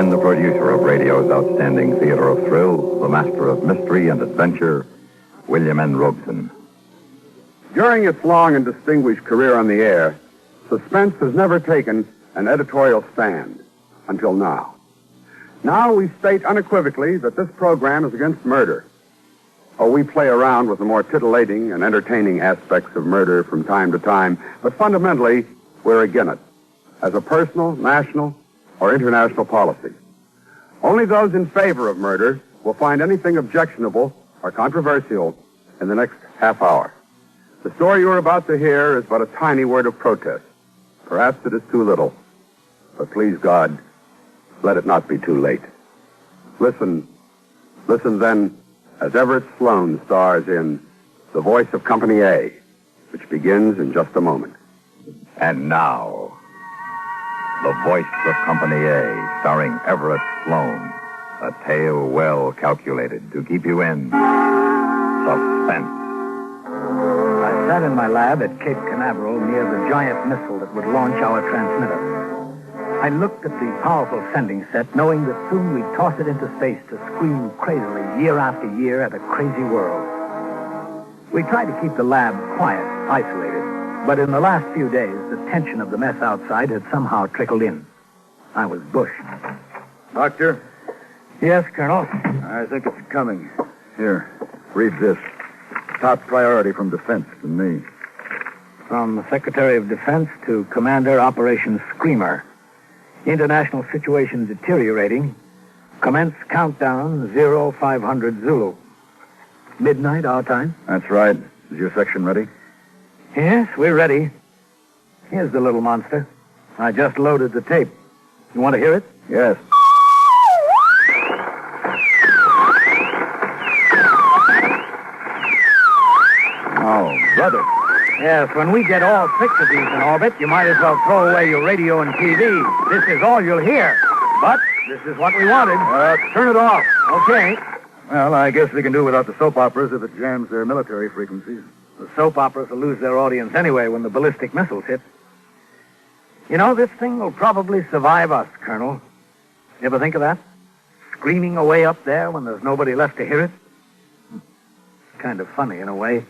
And the producer of radio's outstanding theater of thrill, the master of mystery and adventure, William N. Robeson. During its long and distinguished career on the air, Suspense has never taken an editorial stand until now. Now we state unequivocally that this program is against murder. Oh, we play around with the more titillating and entertaining aspects of murder from time to time, but fundamentally, we're against it, as a personal, national, or international policy. Only those in favor of murder will find anything objectionable or controversial in the next half hour. The story you're about to hear is but a tiny word of protest. Perhaps it is too little, but please God, let it not be too late. Listen then, as Everett Sloane stars in The Voice of Company A, which begins in just a moment. And now, The Voice of Company A, starring Everett Sloane. A tale well calculated to keep you in suspense. I sat in my lab at Cape Canaveral near the giant missile that would launch our transmitter. I looked at the powerful sending set, knowing that soon we'd toss it into space to scream crazily year after year at a crazy world. We tried to keep the lab quiet, isolated, but in the last few days, the tension of the mess outside had somehow trickled in. I was bushed. Doctor? Yes, Colonel? I think it's coming. Here, read this. Top priority from Defense to me. From the Secretary of Defense to Commander Operation Screamer. International situation deteriorating. Commence countdown 0500 Zulu. Midnight our time? That's right. Is your section ready? Yes, we're ready. Here's the little monster. I just loaded the tape. You want to hear it? Yes. Oh, brother. Yes, when we get all 6 of these in orbit, you might as well throw away your radio and TV. This is all you'll hear. But this is what we wanted. Turn it off. Okay. Well, I guess we can do without the soap operas if it jams their military frequencies. The soap operas will lose their audience anyway when the ballistic missiles hit. You know, this thing will probably survive us, Colonel. You ever think of that? Screaming away up there when there's nobody left to hear it? It's kind of funny in a way.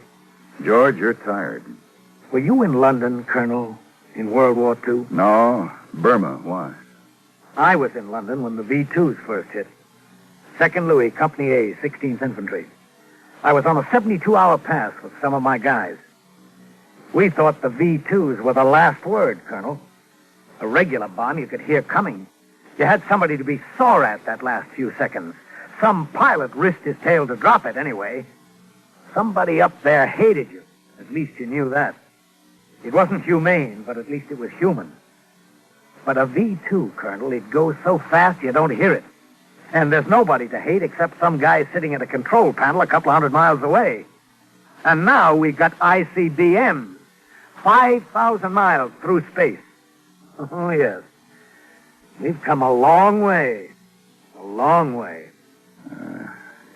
George, you're tired. Were you in London, Colonel, in World War II? No. Burma. Why? I was in London when the V-2s first hit. 2nd Louis, Company A, 16th Infantry. I was on a 72-hour pass with some of my guys. We thought the V-2s were the last word, Colonel. A regular bomb you could hear coming. You had somebody to be sore at that last few seconds. Some pilot risked his tail to drop it anyway. Somebody up there hated you. At least you knew that. It wasn't humane, but at least it was human. But a V-2, Colonel, it goes so fast you don't hear it. And there's nobody to hate except some guy sitting at a control panel a couple 100 miles away. And now we've got ICBMs, 5,000 miles through space. Oh, yes. We've come a long way. A long way.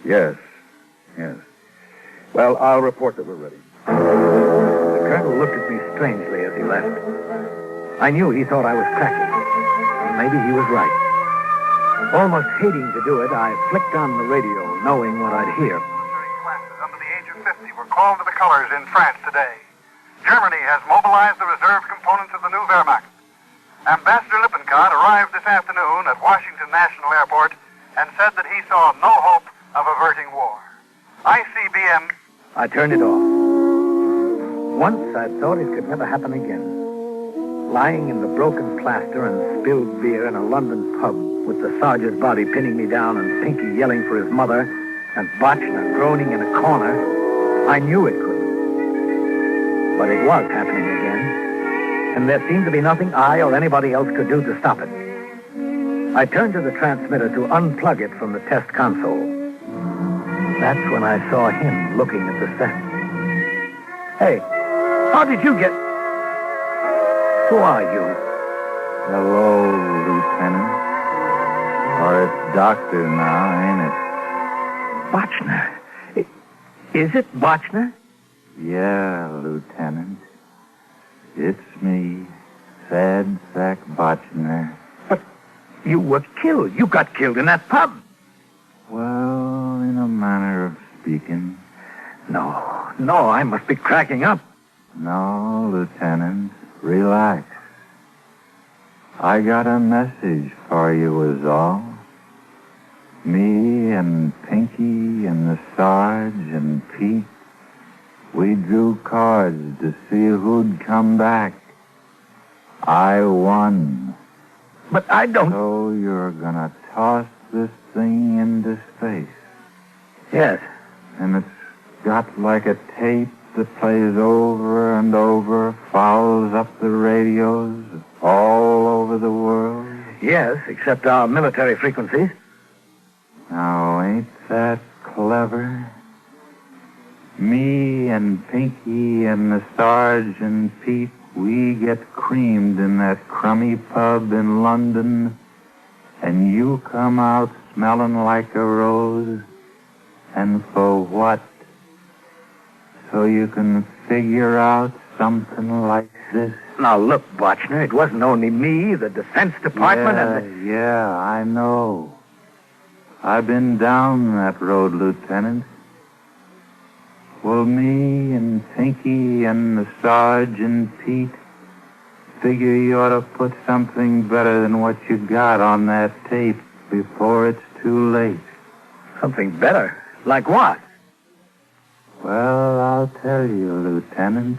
Yes. Well, I'll report that we're ready. The colonel looked at me strangely as he left. I knew he thought I was cracking. And maybe he was right. Almost hating to do it, I flicked on the radio, knowing what I'd hear. Military classes under the age of 50 were called to the colors in France today. Germany has mobilized the reserve components of the new Wehrmacht. Ambassador Lippincott arrived this afternoon at Washington National Airport and said that he saw no hope of averting war. ICBM... I turned it off. Once I thought it could never happen again. Lying in the broken plaster and spilled beer in a London pub with the sergeant's body pinning me down and Pinky yelling for his mother and Botchner groaning in a corner, I knew it couldn't. But it was happening again, and there seemed to be nothing I or anybody else could do to stop it. I turned to the transmitter to unplug it from the test console. That's when I saw him looking at the set. Hey, how did you get... Who are you? Hello, Lieutenant. Or it's Doctor now, ain't it? Botchner. Is it Botchner? Yeah, Lieutenant. It's me, Sad Sack Botchner. But You were killed. You got killed in that pub. Well, in a manner of speaking. No, I must be cracking up. No, Lieutenant, relax. I got a message for you was all. Me and Pinky and the Sarge and Pete, we drew cards to see who'd come back. I won. But I don't... So you're gonna toss this thing into space. Yes. And it's got like a tape that plays over and over, fouls up the radios all over the world. Yes, except our military frequencies. Now, ain't that clever? Me and Pinky and the Sarge and Pete, we get creamed in that crummy pub in London, and you come out smelling like a rose. And for what? So you can figure out something like this? Now, look, Bochner, it wasn't only me, the Defense Department and the... Yeah, I know. I've been down that road, Lieutenant. Well, me and Pinky and the Sarge and Pete figure you ought to put something better than what you got on that tape before it's too late. Something better? Like what? Well, I'll tell you, Lieutenant.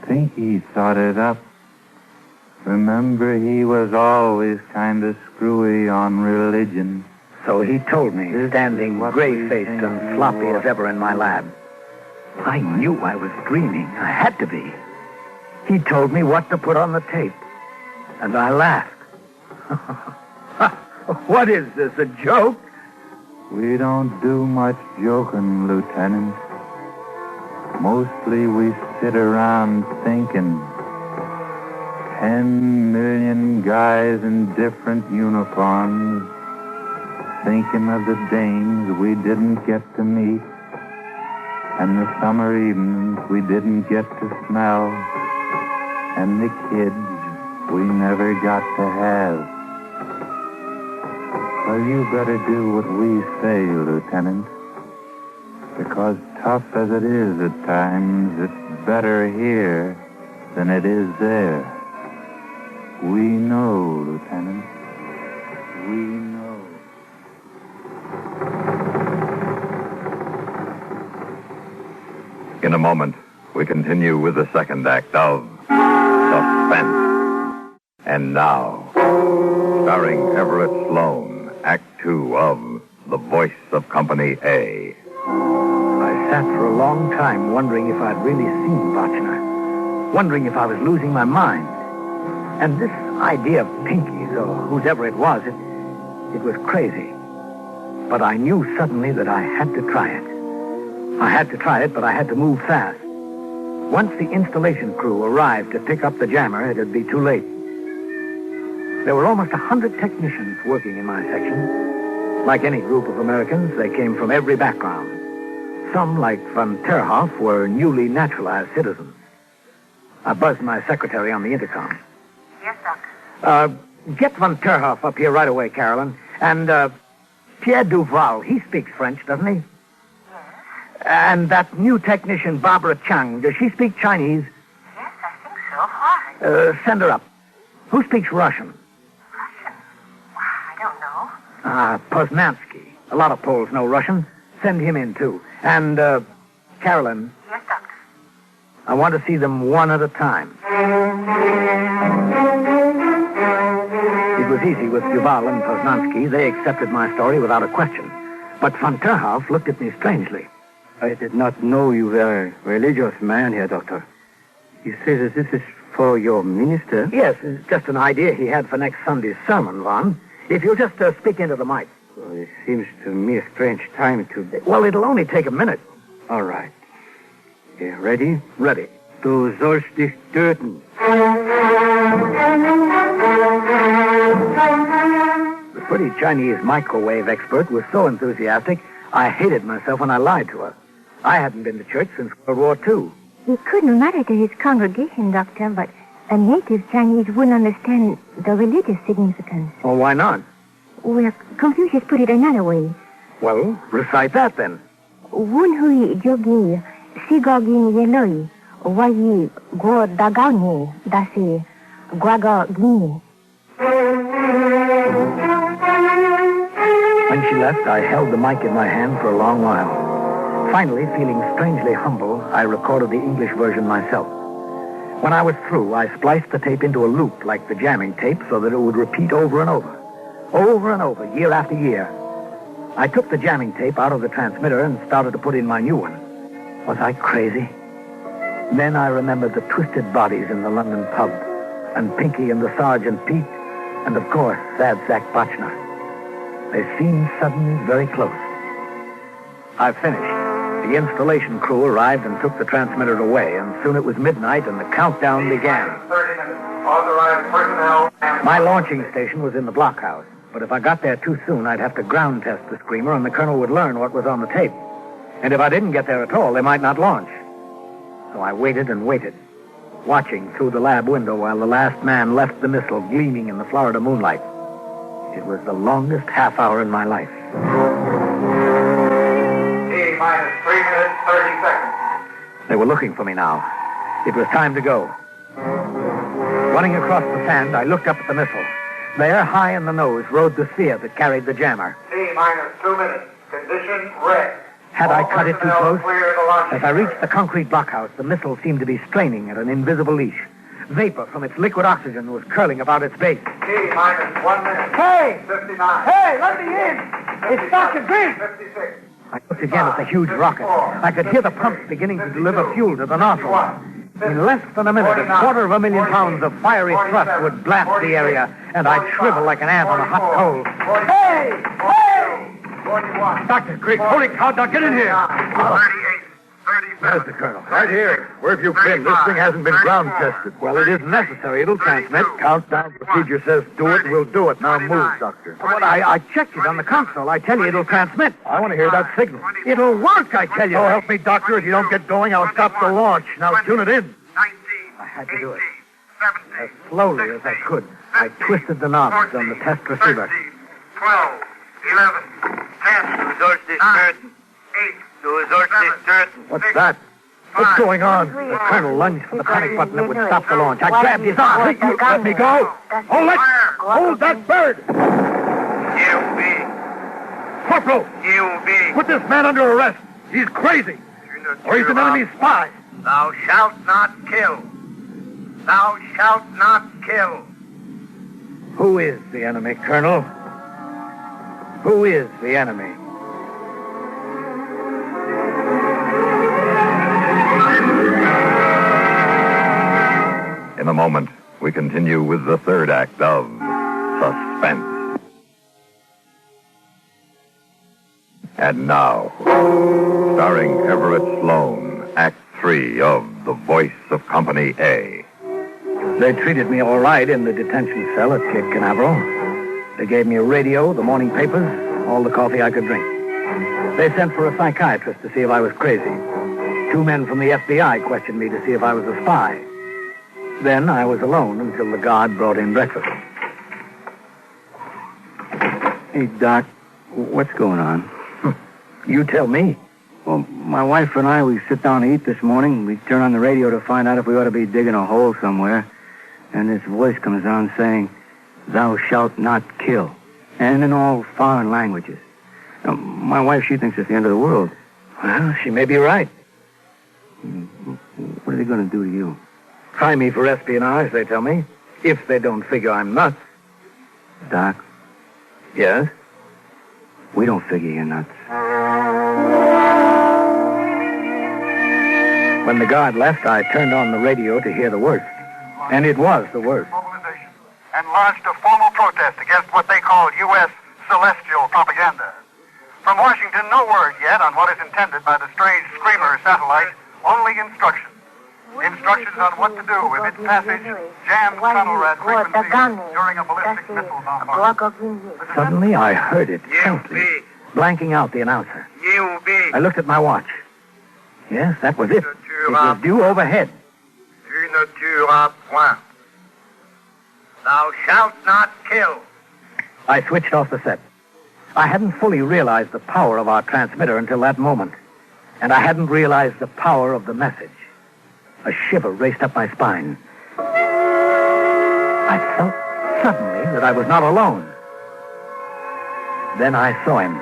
Pinky thought it up. Remember, he was always kind of screwy on religion. So he told me, standing gray-faced and sloppy as ever in my lab. I knew I was dreaming. I had to be. He told me what to put on the tape. And I laughed. What is this, a joke? We don't do much joking, Lieutenant. Mostly we sit around thinking. 10 million guys in different uniforms, thinking of the dames we didn't get to meet, and the summer evenings we didn't get to smell, and the kids we never got to have. Well, you better do what we say, Lieutenant, because tough as it is at times, it's better here than it is there. We know, Lieutenant. We know. In a moment, we continue with the second act of Suspense. And now, starring Everett Sloane, Act 2 of The Voice of Company A. I sat for a long time wondering if I'd really seen Bochner, wondering if I was losing my mind. And this idea of Pinky's, or whoever it was, it was crazy. But I knew suddenly that I had to try it. I had to try it, but I had to move fast. Once the installation crew arrived to pick up the jammer, it'd be too late. There were almost 100 technicians working in my section. Like any group of Americans, they came from every background. Some, like von Terhoff, were newly naturalized citizens. I buzzed my secretary on the intercom. Yes, Doctor. Get von Terhoff up here right away, Carolyn. And, Pierre Duval, he speaks French, doesn't he? Yes. And that new technician, Barbara Chang, does she speak Chinese? Yes, I think so. Why? Send her up. Who speaks Russian? Russian? Why, I don't know. Poznansky. A lot of Poles know Russian. Send him in, too. And, Carolyn. Yes, Doctor. I want to see them one at a time. It was easy with Duval and Poznansky. They accepted my story without a question. But von Terhoff looked at me strangely. I did not know you were a religious man here, Doctor. You say that this is for your minister? Yes, it's just an idea he had for next Sunday's sermon, Von. If you'll just speak into the mic. Well, it seems to me a strange time to... Well, it'll only take a minute. All right. Ready? Ready. Du sollst dich töten. The pretty Chinese microwave expert was so enthusiastic, I hated myself when I lied to her. I hadn't been to church since World War II. He couldn't matter to his congregation, Doctor, but A native Chinese wouldn't understand the religious significance. Well, why not? Well, Confucius put it another way. Well, recite that then. Wun hui jogi sigogin yeloi wayi go dagani dasi guago gini. When she left, I held the mic in my hand for a long while. Finally, feeling strangely humble, I recorded the English version myself. When I was through, I spliced the tape into a loop like the jamming tape so that it would repeat over and over, year after year. I took the jamming tape out of the transmitter and started to put in my new one. Was I crazy? Then I remembered the twisted bodies in the London pub, and Pinky and the Sergeant Pete, and of course, Sad Sack Botchner. They seemed suddenly very close. I finished. The installation crew arrived and took the transmitter away, and soon it was midnight and the countdown began. 30 minutes. Authorized personnel. My launching station was in the blockhouse, but if I got there too soon, I'd have to ground test the screamer, and the colonel would learn what was on the tape. And if I didn't get there at all, they might not launch. So I waited and waited, watching through the lab window while the last man left the missile gleaming in the Florida moonlight. It was the longest half hour in my life. T-minus 3 minutes, 30 seconds. They were looking for me now. It was time to go. Running across the sand, I looked up at the missile. There, high in the nose, rode the sphere that carried the jammer. T-minus 2 minutes. Condition red. Had I cut it too close? As I reached the concrete blockhouse, the missile seemed to be straining at an invisible leash. Vapor from its liquid oxygen was curling about its base. T-minus 1 minute. Hey! 59. Hey, let me in! It's Dr. Griggs! 56. I looked again at the huge rocket. I could hear the pumps beginning to deliver fuel to the nozzle. In less than a minute, 250,000 pounds of fiery thrust would blast the area, and I'd shrivel like an ant on a hot coal. Hey! Hey! 41. Dr. Griggs, holy cow, now get in here! 38. 37. Where's the colonel? Right here. Where have you been? This thing hasn't been ground tested. Well, it isn't necessary. It'll transmit. Countdown procedure says do it, we'll do it. Now move, Doctor. But I checked it on the console. I tell you, it'll transmit. I want to hear that signal. It'll work, I tell you. Oh, help me, Doctor. If you don't get going, I'll stop the launch. Now tune it in. 19. I had to do it. 17. As slowly as I could, I twisted the knobs on the test receiver. 12. 11. 10. Result is 9. certain. 8. The result is certain. What's that? What's going on? The colonel lunged for the panic button that would stop the launch. I grabbed his arm. You let me go. Hold that bird. Corporal, put this man under arrest. He's crazy. Or he's an enemy spy. Thou shalt not kill. Thou shalt not kill. Who is the enemy, Colonel? Who is the enemy? In a moment, we continue with the third act of Suspense. And now, starring Everett Sloane, Act 3 of The Voice of Company A. They treated me all right in the detention cell at Cape Canaveral. They gave me a radio, the morning papers, all the coffee I could drink. They sent for a psychiatrist to see if I was crazy. 2 men from the FBI questioned me to see if I was a spy. Then I was alone until the guard brought in breakfast. Hey, Doc, what's going on? You tell me. Well, my wife and I, we sit down to eat this morning. We turn on the radio to find out if we ought to be digging a hole somewhere. And this voice comes on saying, "Thou shalt not kill." And in all foreign languages. Now, my wife, she thinks it's the end of the world. Well, she may be right. What are they going to do to you? Try me for espionage, they tell me. If they don't figure I'm nuts. Doc? Yes? We don't figure you're nuts. When the guard left, I turned on the radio to hear the worst. And it was the worst. Mobilization and launched a formal protest against what they call U.S. celestial propaganda. From Washington, no word yet on what is intended by the strange Screamer satellite, only instructions. Instructions on what to do if its passage jams tunnel rat frequencies during a ballistic missile bombardment. Suddenly, I heard it faintly, blanking out the announcer. I looked at my watch. Yes, that was it. It was due overhead. Thou shalt not kill. I switched off the set. I hadn't fully realized the power of our transmitter until that moment. And I hadn't realized the power of the message. A shiver raced up my spine. I felt suddenly that I was not alone. Then I saw him,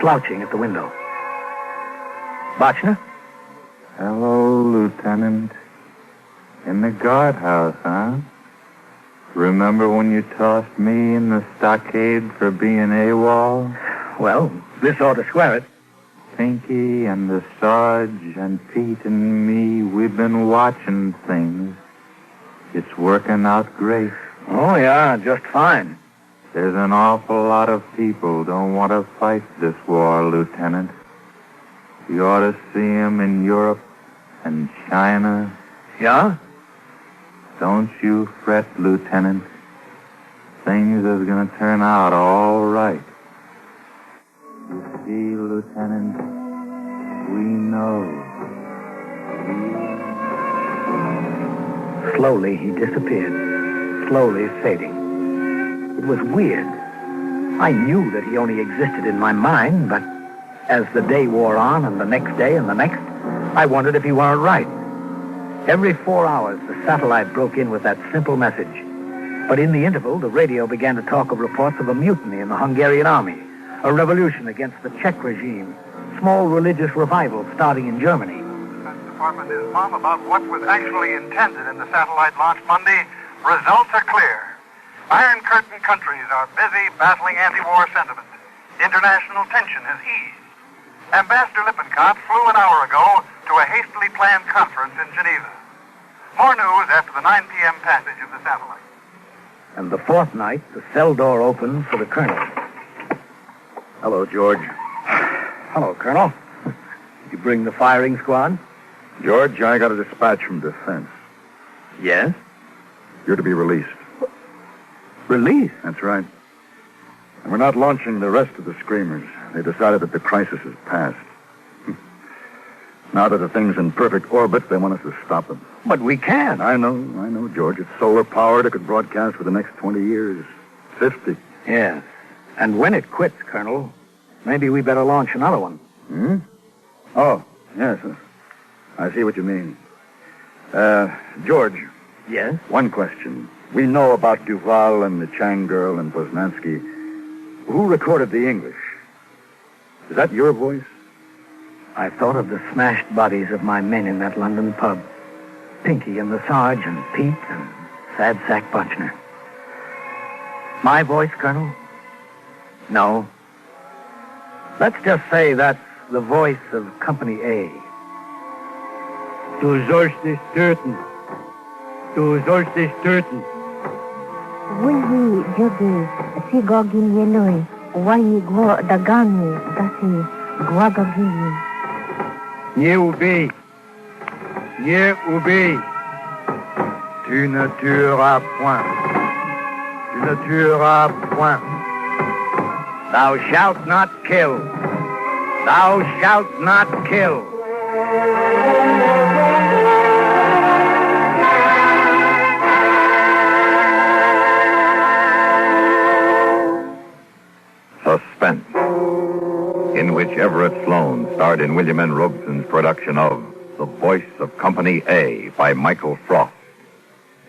slouching at the window. Bochner? Hello, Lieutenant. In the guardhouse, huh? Remember when you tossed me in the stockade for being AWOL? Well, this ought to square it. Pinky and the Sarge and Pete and me, we've been watching things. It's working out great. Oh, yeah, just fine. There's an awful lot of people don't want to fight this war, Lieutenant. You ought to see 'em in Europe and China. Yeah? Don't you fret, Lieutenant. Things is going to turn out all right. You see, Lieutenant, we know. Slowly, he disappeared. Slowly fading. It was weird. I knew that he only existed in my mind, but as the day wore on, and the next day and the next, I wondered if he weren't right. Every 4 hours, the satellite broke in with that simple message. But in the interval, the radio began to talk of reports of a mutiny in the Hungarian army, a revolution against the Czech regime, small religious revivals starting in Germany. The Defense Department is mum about what was actually intended in the satellite launch Monday. Results are clear. Iron Curtain countries are busy battling anti-war sentiment. International tension has eased. Ambassador Lippincott flew an hour ago to a hastily planned conference in Geneva. More news after the 9 p.m. passage of the satellite. And the fourth night, the cell door opened for the colonel. Hello, George. Hello, Colonel. You bring the firing squad? George, I got a dispatch from Defense. Yes? You're to be released. Release? That's right. And we're not launching the rest of the Screamers. They decided that the crisis is past. Now that the thing's in perfect orbit, they want us to stop them. But we can't. I know, George. It's solar-powered. It could broadcast for the next 20 years. 50. Yes. And when it quits, Colonel, maybe we better launch another one. Oh, yes. I see what you mean. George. Yes? One question. We know about Duval and the Chang girl and Poznansky. Who recorded the English? Is that your voice? I thought of the smashed bodies of my men in that London pub. Pinky and the Sarge and Pete and Sad Sack Bochner. My voice, Colonel? No. Let's just say that's the voice of Company A. Du sollst dich töten. Du sollst dich töten. Вульви джоги сигогин елой, ваи го дагами даси гвагагини. Не убей. Не убей. Tu ne tueras point. Tu ne tueras point. Thou shalt not kill. Thou shalt not kill. Suspense, in which Everett Sloane starred in William N. Robeson's production of The Voice of Company A by Michael Frost.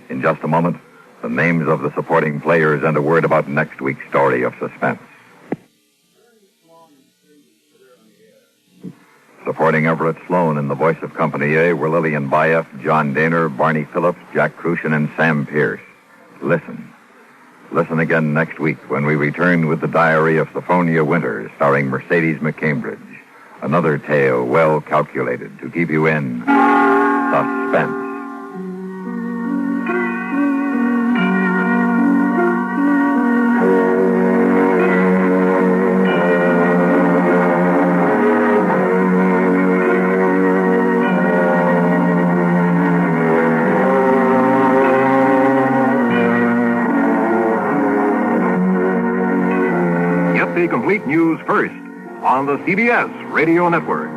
In just a moment, the names of the supporting players and a word about next week's story of Suspense. Supporting Everett Sloane in The Voice of Company A were Lillian Bayef, John Daner, Barney Phillips, Jack Crucian, and Sam Pierce. Listen. Listen again next week when we return with the Diary of Sophronia Winters, starring Mercedes McCambridge. Another tale well calculated to keep you in suspense. Complete news first on the CBS Radio Network.